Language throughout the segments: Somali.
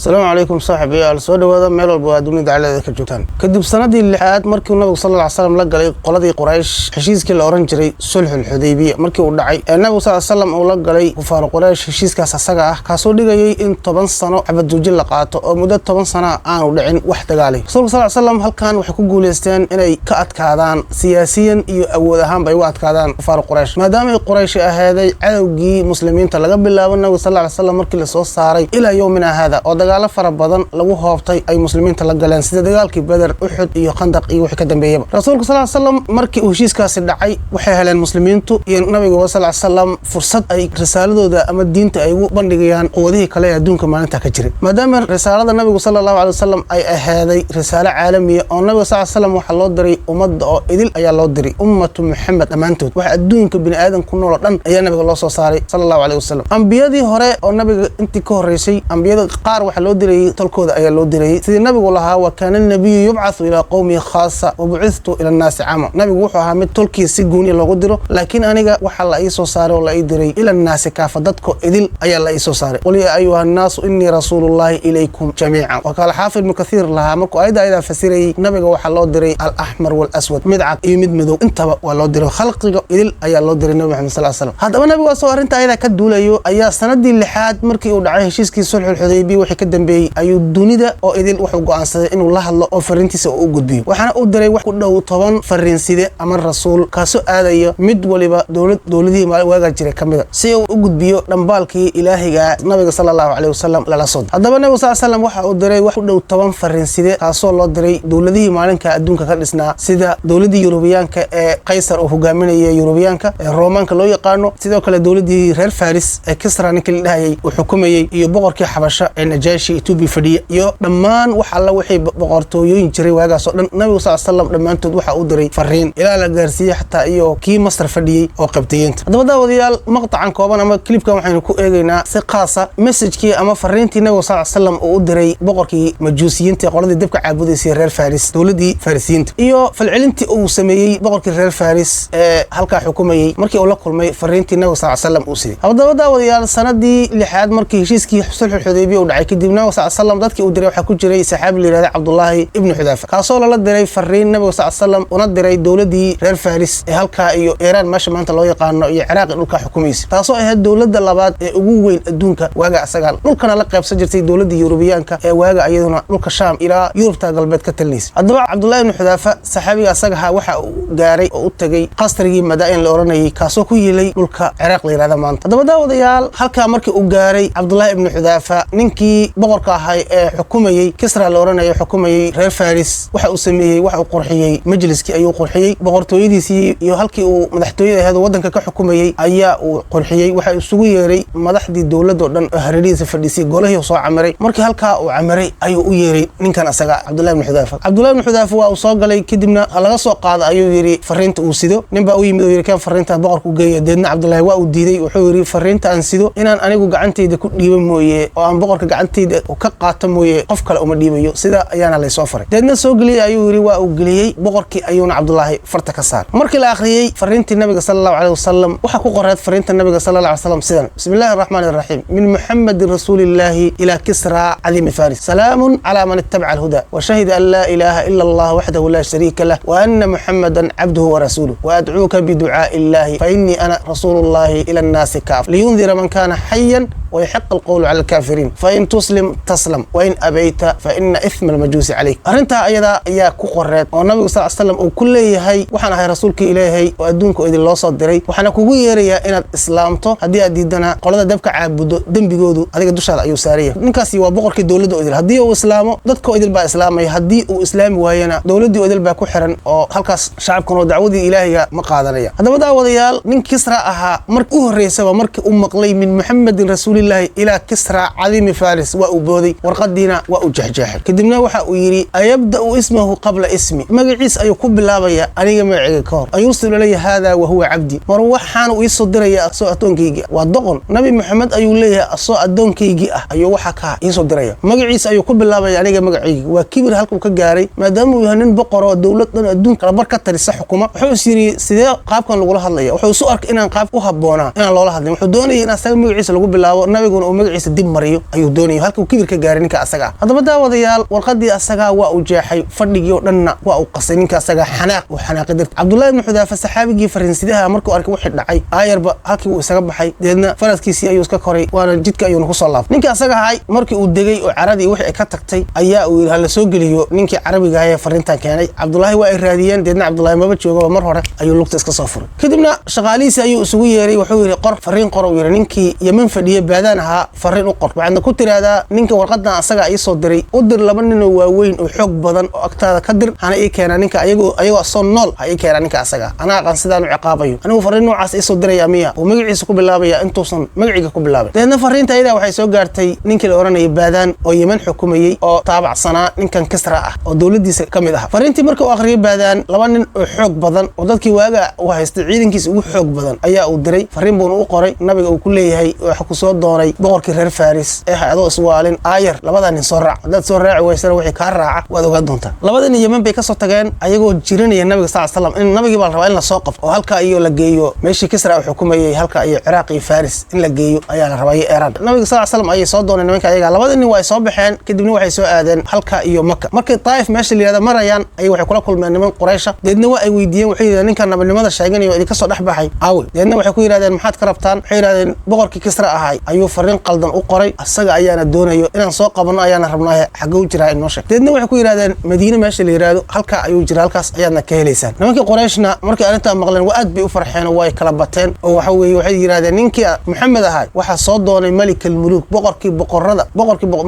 السلام عليكم صاحبي soo dhawaada meel walba waa dunida caladeeda ka joogtaan kadib sanadii lixaad markii nabiga sallallahu alayhi wasallam la galay qoladii quraysh heshiiskii la oran jiray sulhul hudaybiyah markii uu dhacay nabiga sallallahu alayhi wasallam uu la galay kufaar quraysh heshiiskaas asaga ah kaasoo dhigayay in 10 sano xabadujin la qaato oo muddo 10 sano aan u dhicin wax dagaalay sallallahu alayhi wasallam halkan waxay ku guuleysteen inay ka adkaadaan siyaasiyan iyo awood ahaan bay u adkaadaan kufaar quraysh maadaama ay quraysh ahaaday cadawgii muslimiinta laga bilaabo nabiga sallallahu alayhi wasallam markii la soo saaray ilaa yoomina hada oo dagaal fara badan lagu hoobtay ay muslimiinta la galeen sida dagaalkii Badr Uhud iyo Khandaq iyo wixii ka dambeeyay rasuulka sallallahu alayhi wasallam markii uu heshiiskaasi dhacay waxay heleen muslimiintu iyo nabiga sallallahu alayhi wasallam fursad ay risaaladooda ama diinta ay ugu bandhigayaan quwadihii kale ee adduunka maalinta ka jiray maadaama risaalada nabiga sallallahu alayhi wasallam ay ahaaday risaalo caalamiya oo nabiga sallallahu alayhi wasallam waxa loo diray ummadda oo idil ayaa loo diray ummatu Muhammad amaantood waxa adduunka bini'aadan ku nool dhan ayaa nabiga loo soo saaray sallallahu alayhi wasallam anbiyadii hore oo nabiga intii ka horeysay anbiyada qaar waxa loo diray tolkooda ayaa loo diray sidii nabigu lahaa wa kana nabiyyu yub'athu ila qawmi khassa wa bu'ithtu ila an-nas 'ama nabigu wuxuu ahaa mid tolkiisa si gooni loogu diro laakiin aniga waxa la ii soo saaray oo la ii diray ila an-nas kaafa dadku idil ayaa la ii soo saaray qul ya ayuha an-nas inni rasuulullahi ilaykum jamii'an wa qala haafid mukaththir lahaa markuu ayada fasiray nabiga waxa loo diray al-ahmar wal aswad mid cad iyo mid madow intaba waa loo diray khalqiga idil ayaa loo diray nabi Muhammad sallallahu alayhi wasallam hadaba nabigu soo arinta ayada ka duulayo ayaa sanadii lixaad markii uu dhacay heshiiskii sulhul hudaybiyah wixii ka dambeeyay ayuu dunida oo idil wuxuu go'aansaday inuu la hadlo oo fariintiisa uu gudbiyo waxaana uu diray wax ku dhow 10 fariinside ama rasuul kaasoo aadayo mid waliba dawladii waaga jiray kamida si uu u gudbiyo dhanbaalkii ilaahiga nabiga sallallahu alayhi wasallam la soo hadaba nabiga sallallahu alayhi wasallam waxa uu diray wax ku dhow 10 fariinside kaasoo loo diray dawladii maalinka adduunka ka dhisnaa sida dawladii Yurubiyaanka ee Qaysar oo hogaaminayay Yurubiyaanka ee Roomaanka loo yaqaano sidoo kale dawladii reer Faris ee Kisra ninkii la dhahayay uu xukumayay iyo boqorkii Xabasha ee Najaashi Ethiopia fadhiya iyo dhammaan waxa la wixii boqortooyooyin jiray waagaas oo dhan nabiga sallallahu alayhi wasallam dhamaantood waxa uu diray fariin ilaa la gaarsiiyay xataa iyo kii Masar fadhiyay oo qabtayinta hadaba daawadayaal maqtacan kooban ama clipkan waxaynu ku eegaynaa si qaas ah message-kii ama fariintii nabiga sallallahu alayhi wasallam uu diray boqorkii majuusiyiinta qoladii dabka caabudaysay reer Faris dawladii Farisiyiinta iyo falcelintii uu sameeyay boqorkii reer Faris ee halka xukumayay markii uu la kulmay fariintii nabiga sallallahu alayhi wasallam uu siiyay hadaba daawadayaal sanadii lixaad markii heshiiskii sulhul hudaybiyah uu dhacay kadib nabiga sallallahu alayhi wasallam dadkii uu diray waxa ku jiray saxaabi la yiraahdo Abdullah ibn Hudhafa kaasoo la diray fariin nabiga sallallahu alayhi wasallam una diray dawladii reer Faris ee halka iyo Iran meesha maanta loo yaqaano iyo Ciraaq dhulka xukumaysa taasoo ahayd dawladda labaad ee ugu weyn adduunka waaga asaga dhulkana la qaybsan jirtay dawladii Yurubiyaanka ee waaga iyaduna dhulka Shaam ilaa Yurubta galbeed ka talinaysa hadaba Abdullah ibn Hudhafa saxaabiga asaga waxa uu gaaray oo u tagay qasrigii Madaa'in la oranayay kaasoo ku yeelay dhulka Ciraaq la yiraahdo maanta hadaba daawadayaal halka markii uu gaaray Abdullah ibn Hudhafa ninkii boqorka ahaa ee xukumayay Kisra la oranayo xukumayay reer Faris waxa uu sameeyay waxa uu qurxiyay majliskii ayuu qurxiyay boqortooyadiisii iyo halkii uu madaxtooyada ahayd wadanka ka xukumayay ayaa uu qurxiyay waxa uu isugu yeeray madaxdii dawladda oo dhan hareerihiisa fadhisay golahii soo camiray markii halka uu camiray ayuu u yeeray ninkan asaga Abdullah ibn Hudhafa waa uu soo galay kadibna laga soo qaado ayuu yiri fariinta uu sido ninba uu yimid oo yiri kan fariinta boqorku geeyo deedna Abdullah waa uu diiday wuxuu yiri fariinta aan sido inaan anigu gacantayda ku dhiibo mooyee oo aan boqorka gacantayda ka qaato mooyee qof kale uma dhiibayo sida ayaana la soo faray deedna soo galiyay ayuu yiri waa uu galiyay boqorkii ayuuna Abdullah farta ka saar markii la akhriyay fariintii nabiga sallallahu alayhi wasallam waxa ku qorayd fariinta nabiga sallallahu alayhi wasallam sidan bismillaahir rahmaanir rahiim min muhammadin rasuulillahi ila kisra azim faris salaamun ala man ittaba'a al-huda wa shahida an la ilaha illa allah wahdahu la sharika lah wa anna muhammadan abduhu wa rasuluhu wa ad'uuka bi du'aa'i illahi fa inni ana rasulullahi ila an-nas kaaf liyunzira man kana hayyan ويحق القول على الكافرين فإن تسلم تسلم وإن أبيت فإن إثم المجوس عليك أرنتها أيضا يا كقرات والنبي صلى الله عليه وسلم وكل هي وحنا هي رسولك إلهي وأدونك إذا الله صدري وحنا كوجي يا إن إسلامته هدي أديدنا قلنا دبك عبد دم بجودو هذيك دوش على أيوسارية نكاسي وبقر كدولة إذا هدي وإسلامه ضدك إذا بقى إسلامي هدي وإسلام وهينا دولة إذا بقى كحرن أو هالكاس شعب كانوا دعودي إلهي مقادرية هذا بدأ وضيال من كسرها مركوه الرئيس ومرك مقلي من محمد رسول الله إلى كسرى عظيم فارس وأبودي ورقدنا وأجحجاح كدمنا وحا ويري أيبدأ اسمه قبل اسمي مقعيس أيقب اللابية أنيق معي كور أيرسل لي هذا وهو عبدي مروحان ويصدر يا أسوء أتونكيجي والضغن نبي محمد أيو لي أسوء أتونكيجي أيو وحكا يصدر يا مقعيس أيقب اللابية أنيق معي وكبر هلكو كجاري ما دام يهنن بقرة دولتنا الدون كبركة ترسح حكومة حوسيري سيدا قاب كان لقولها الله وحوسؤك إن قاب وهبونا إن الله هذا وحدوني إن أستلم مقعيس لقول بالله نبي يقول magaciisa dib mariyo ayuu doonayay halka uu kibirka gaaray ninka asaga hadaba daawadayaal warqadii asaga waa uu jeexay fadhigii oo dhanna waa uu qasay ninka asaga xanaaqi dirta Abdullah ibn Xudaafa saxaabigii fariinsidaha markuu arkay wixii dhacay aayarba halkii uu isaga baxay deedna faraskiisii ayuu iska koray waana jidka ayuu ku soo laabtay ninka asaga ahay markii uu degay oo caradii wixii ka tagtay ayaa uu yiri hal soo geliyo ninkii carabiga ahaa fariintan keenay Abdullah waa ay raadiyeen deedna Abdullah maba joogo mar hore ayuu lugta iska soo furay kadibna shaqaalihiisa ayuu isugu yeeray wuxuu yiri fariin qor yiri ninkii Yemen fadhiye baadaan ahaa fariin u qor waxaana ku tiraada ninka warqadan asaga ay soo diray u dir laba nin oo waaweyn oo xoog badan oo agtaada ka dir hana ii keena ninka ayagoo soo nool ay keena ninka asaga ana aqaan sidaan u ciqaabayo anigu fariin noocaas ay soo diray amiya oo magaciisa ku bilaabaya intuusan magaciga ku bilaabay deedna fariinta ayada waxay soo gaartay ninkii la oranayay baadaan oo Yemen xukumayay oo taabacsanaa ninkan Kisra ah oo dawladiisa kamid ah fariintii markii uu akhriyay baadaan laba nin oo xoog badan oo dadkii waaga u haystay ciidankiisa ugu xoog badan ayaa uu diray fariin buu u qoray nabiga uu ku leeyahay waxa ku soo doonay boqorkii reer Faris ee hay'ado iswaalin aayar labada nin soo raac dad soo raaci waysan wixii ka raaca waad ogaa doontaa labada nin Yemen bay ka soo tageen ayagoo jirinaya nabiga sallallahu alayhi wasallam in nabiga baa rabaa in la soo qabto oo halka iyo la geeyo meeshii Kisra uu xukumayay halka iyo Ciraaq iyo Faris in la geeyo ayaa la rabaa Iran nabiga sallallahu alayhi wasallam ay soo dooneen nimanka ayaga labada nin way soo baxeen kadibna waxay soo aadeen halka iyo Makka markay Taif meeshii la yiraahdo marayaan ay waxay kula kulmeen niman Quraysh deedna waa ay weydiiyeen waxay yiraahdeen ninkan nabadnimada sheeganayo idin ka soo dhaxbaxay aawi deedna waxay ku yiraahdeen maxaad ka rabtaan waxay yiraahdeen boqorkii Kisra ahay ayuu fariin qaldan u qoray asaga ayaana doonayo inaan soo qabano ayaana rabnaa xagga u jiraa inoo sheeg deedna waxay ku yiraahdeen Madiina meeshii la yiraahdo halka ayuu jiraa halkaas ayaadna ka heleysaan nimankii Qurayshna markii arinta maqleen waa aad bay u farxeen oo way kala bateen oo waxa weeye waxay yiraahdeen ninkii Muhammad ahay waxa soo doonay Malik al-Muluk boqorkii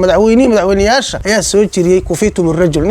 madaxweynayaasha ayaa soo jiriyay kufiitum rajul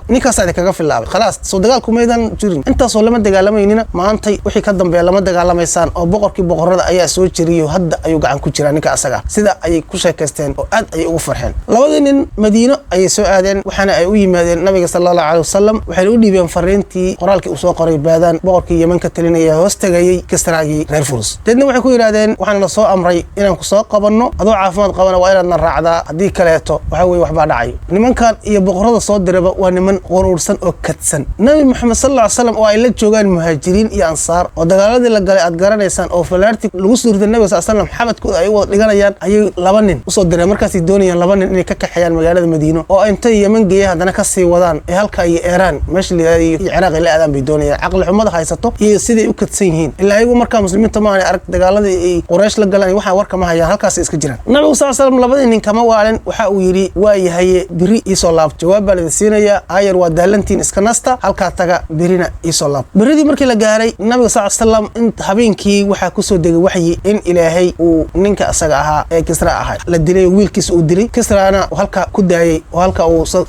ninkaas ay kaga filaabay khalaas soo dagaalku meedan jirin intaas oo lama dagaalamayna maantay wixii ka dambeeyay lama dagaalamaysan oo boqorkii boqorada ayaa soo jiriyo hadda ayuu gacan ku jiraa ninka asaga sida ay ku sheekaysteen oo aad ay ugu farxeen labadii nin Madiino ayay soo aadeen waxaana ay u yimaadeen nabiga sallallahu alayhi wasallam waxay u dhiibeen fariintii qoraalkii uu soo qoray baadaan boqorkii Yemen ka talinaya hoos tagayay Kisraagii reer Furs deedna waxay ku yiraahdeen waxaan la soo amray inaan ku soo qabanno adoo caafimaad qabana waa inaad raacdaa hadii kaleeto waxa weeye waxba dhacay nimankan iyo boqorada soo diraba waa niman quruursan oo kadsan nabi Muhammad sallallahu alayhi wasallam oo ay la joogaan muhaajiriin iyo ansaar oo dagaaladii la galay aad garanaysan oo falaarti lagu suurtay nabiga sallallahu alayhi wasallam xabadkooda ay wada dhiganayaan ayay laba nin u soo direen markaas ay doonayaan laba nin inay ka kaxayaan magaalada Madiino oo intay Yemen geeyay hadana ka sii wadaan ee halka iyo Iran meeshii la yiraahdo Ciraaq la aadaan bay doonayaan aqal xumada haysato iyo sidii u kadsan yihiin ilaa ayagu markaa muslimiinta ma arag dagaaladii ay Quraysh la galaan waxa warka ma hayaan halkaas iska jiraan nabiga sallallahu alayhi wasallam labadii nin kama waalan waxa uu yiri waa yahay biri isoo laab jawaab baa la siinaya aayar waa daalantiin iska nasta halka taga birina isoo laab biridii markii la gaaray nabiga sallallahu alayhi wasallam in habeenkii waxa ku soo degay waxyi in Ilaahay uu ninka asaga ahaa ee Kisra ahaa la dilay wiilkiisa uu dilay Kisraana halka ku daayay oo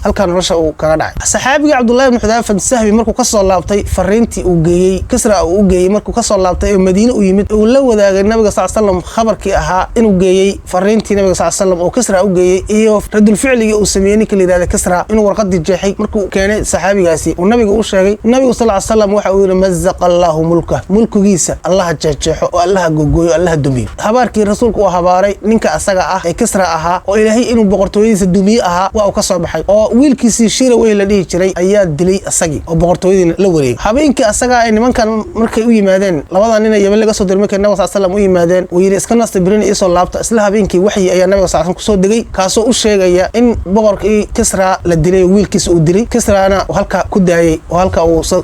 halka nolosha uu kaga dhacay saxaabiga Abdullah ibn Xudaafa sahbi markuu ka soo laabtay fariintii uu geeyay Kisra uu geeyay markuu ka soo laabtay ee Madiina uu yimid uu la wadaagay nabiga sallallahu alayhi wasallam khabarkii ahaa inuu geeyay fariintii nabiga sallallahu alayhi wasallam oo Kisra uu geeyay iyo radul ficliga uu sameeyay ninka la yiraahdo Kisra inuu warqadii jeexay markuu keenay saxaabigaasi uu nabiga u sheegay nabiga sallallahu alayhi wasallam waxa uu yiri mazzaqa Allahu mulkiisa Allah jeexo oo Allah gogooyo Allah dumiyo habaarkii rasuulku uu habaaray ninka asaga ah ee Kisra ahaa oo Ilaahay inuu boqortooyadiisa dumiyo ahaa waa uu ka soo baxay oo wiilkiisii Shira way la dhihi jiray ayaa dilay asagii oo boqortooyadiina la wareegay habeenkii asaga ay nimankan markay u yimaadeen labada nin ee Yemen laga soo diray markay nabiga sallallahu alayhi wasallam u yimaadeen uu yiri iska nasta birin iyo soo laabta isla habeenkii waxyi ayaa nabiga sallallahu alayhi wasallam ku soo degay kaasoo u sheegaya in boqorkii Kisra la dilay wiilkiisa uu dilay Kisraana halka ku daayay oo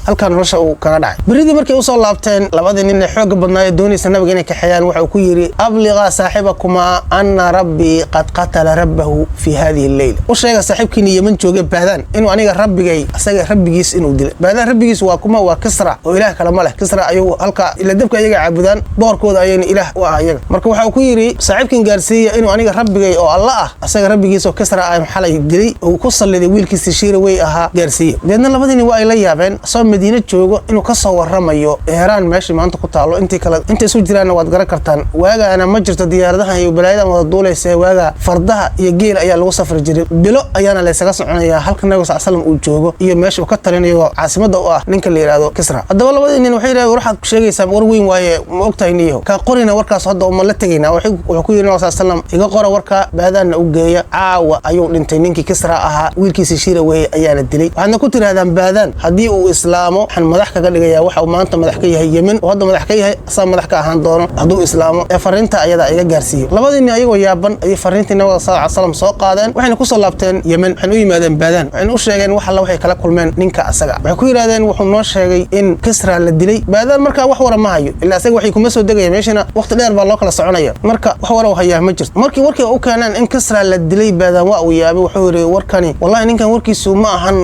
halka nolosha uu kaga dhacay biridii markay u soo laabteen labada nin ee xoog badnaa doonaysa nabiga inay ka xayaan waxa uu ku yiri abliga saaxibakuma anna rabbi qad qatala rabbahu fi hadhihi al-layla u sheega saaxibkiina Yemen joogay baadaan inuu aniga rabbigay asaga rabbigiis inuu dilay baadaan rabbigiis waa kuma waa Kisra oo ilaah kale ma leh Kisra ayuu halka ila dabka ayaga caabudaan boqorkooda ayayna ilaah u ah ayaga marka waxa uu ku yiri saaxibkiin gaarsiiya inuu aniga rabbigay oo Allah ah asaga rabbigiis oo Kisra ay xalay dilay oo ku saliday wiilkiisa Shira way ahaa gaarsiiya deedna labadii nin waa ay la yaabeen soo Madiina joogo inuu ka soo waramayo Iran meeshii maanta ku taalo intii soo jiraan waad garan kartaan waagaana ma jirto diyaaradaha iyo balaayadan wada duulaysa waaga fardaha iyo geel ayaa lagu safri jiray bilo ayaana la isaga soconaya halka nabiga sallallahu alayhi wasallam uu joogo iyo meesha uu ka talinayo caasimada u ah ninka la yiraahdo Kisra hadaba labadii nin waxay yiraahdeen waxaad ku sheegaysaa war weyn waaye ma ogtahay niyo ka qorina warkaas hadda uma la tagaynaa wuxuu ku yiri nabiga sallallahu alayhi wasallam iga qora warka baadaana u geeya caawa ayuu dhintay ninkii Kisra ahaa wiilkiisa Shira way ayaana dilay waxaana ku tiraadaan baadaan hadii uu islaamo waxaan madax kaga dhigayaa waxa uu maanta madax ka yahay Yemen oo hadda madax ka yahay asaa madax ka ahaan doono haduu islaamo ee fariinta ayada iga gaarsiiyo labadii nin ayagoo yaaban ay fariintii nabiga sallallahu sallallahu alayhi wasallam soo qaadeen waxayna ku soo laabteen Yemen waxay u yimaadeen Baadaan waxay u sheegeen wax alla waxay kala kulmeen ninka asaga waxay ku yiraahdeen wuxuu noo sheegay in Kisra la dilay Baadaan marka wax wara ma hayo ilaa asaga waxay kuma soo degayeen meeshana waqti dheer baa loo kala soconaya marka wax wara oo hayaa ma jirto markii u keenaan in Kisra la dilay Baadaan waa uu yaabay wuxuu yiri warkani wallahi ninkan warkiisu ma ahan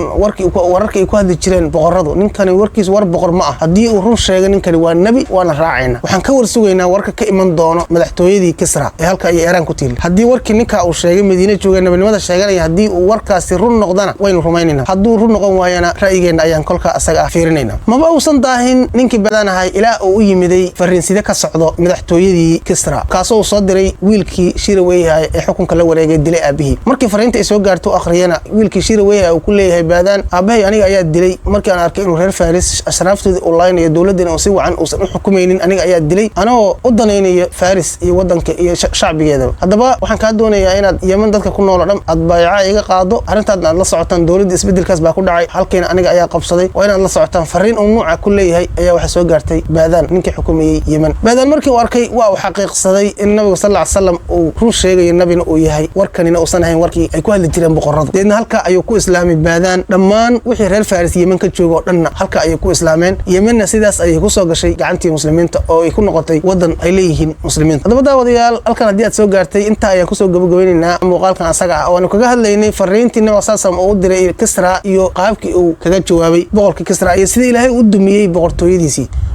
wararkii ku hadli jireen boqoradu ninkani warkiisu war boqor ma ah hadii uu run sheegay ninkani waa nabi waana raacayna waxaan ka warsugaynaa warka ka iman doono madaxtooyadii Kisra ee halka ay Iiraan ku tiil hadii warkii ninka uu sheegay Madiina joogay nabadnimada sheeganaya hadii uu warkaasi run noqdana waynu rumaynayna haduu run noqon waayana ra'yigeena ayaan kolka asaga fiirinayna maba uusan daahin ninkii badanahay ilaa uu u yimiday fariinsida ka socdo madaxtooyadii Kisra kaasoo soo diray wiilkii Shirawayh ee xukunka la wareegay dilay aabihi markii fariinta ay soo gaarto akhriyana wiilkii Shirawayh uu ku leeyahay Baadaan aabahay aniga ayaa dilay markii aan arkay inuu reer Faris ashraaftooda u laaynayo dawladana oo si wacan uusan u xukumaynin aniga ayaa dilay anoo u danaynayo Faris iyo wadanka iyo shacbigeeda hadaba waxaan ka doonayaa inaad Yemen dadka ku nool dhan aad baayaca iga qaado arintaad aad la socotaan dawladda isbedelkaas baa ku dhacay halkeen aniga ayaa qabsaday waa inaad la socotaan fariin uu nuuca ku leeyahay ayaa waxa soo gaartay Baadaan ninkii xukumayay Yemen Baadaan markii uu arkay waa uu xaqiiqsaday in nabiga sallallahu alayhi wasallam uu run sheegay nabina uu yahay warkanina uusan ahayn warkii ay ku hadli jireen boqorrada deedna halka ayuu ku islaamay Baadaan dhammaan wixii reer Faris Yemen ka joogo dhanna halka ayay ku islaameen Yemenna sidaas ayay ku soo gashay gacantii muslimiinta oo ay ku noqotay wadan ay leeyihiin muslimiinta hadaba daawadayaal halkan hadii aad soo gaartay inta ayaan ku soo gabagabeynaa muuqaalkan asaga ah oo aanu kaga hadlaynay fariintii nabiga sallallahu alayhi wasallam oo u diray Kisra iyo qaabkii uu kaga jawaabay boqorkii Kisra iyo sida Ilaahay u dumiyay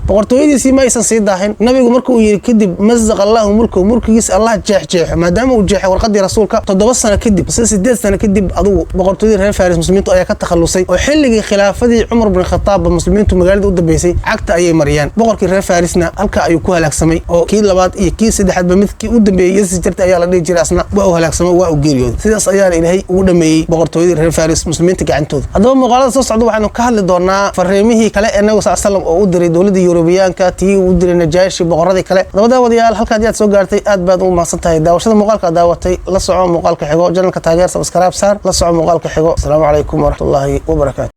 boqortooyadiisii ma aysan sii daahin nabigu markuu yiri kadib mazaq Allahu mulkigiis Allah jeexjeexo maadaama uu jeexay warqadii rasuulka 7 sano kadib 8 sano kadib adigu boqortooyadii reer Faris muslimiintu ayaa ka takhalusay oo xilligii khilaafadii Umar ibn Khattab muslimiintu magaalada u dambeysay cagta ayay mariyaan boqorkii reer Farisna halka ayuu ku halaagsamay oo kii labaad iyo kii saddexaad ba midkii u dambeeyay si jirta ayaa la dhigi jiray asna waa uu halaagsamay waa uu geeriyooday sidaas ayaa Ilaahay ugu dhameeyay boqortooyadii reer Faris muslimiinta gacantooda hadaba muuqaalada soo socda waxaanu ka hadli doonaa fariimihii kale ee nabiga sallallahu alayhi wasallam oo u diray dawladda Yurubiyaanka tii u diray Najaashi boqoradii kale daawadayaal halka aad soo gaartay aad baad u mahadsantahay daawashada muuqaalka daawatay la soco muuqaalka xigo channelka taageer subscribe saar la soco muuqaalka xigo assalaamu calaykum wa rahmatullaahi wa barakaatuh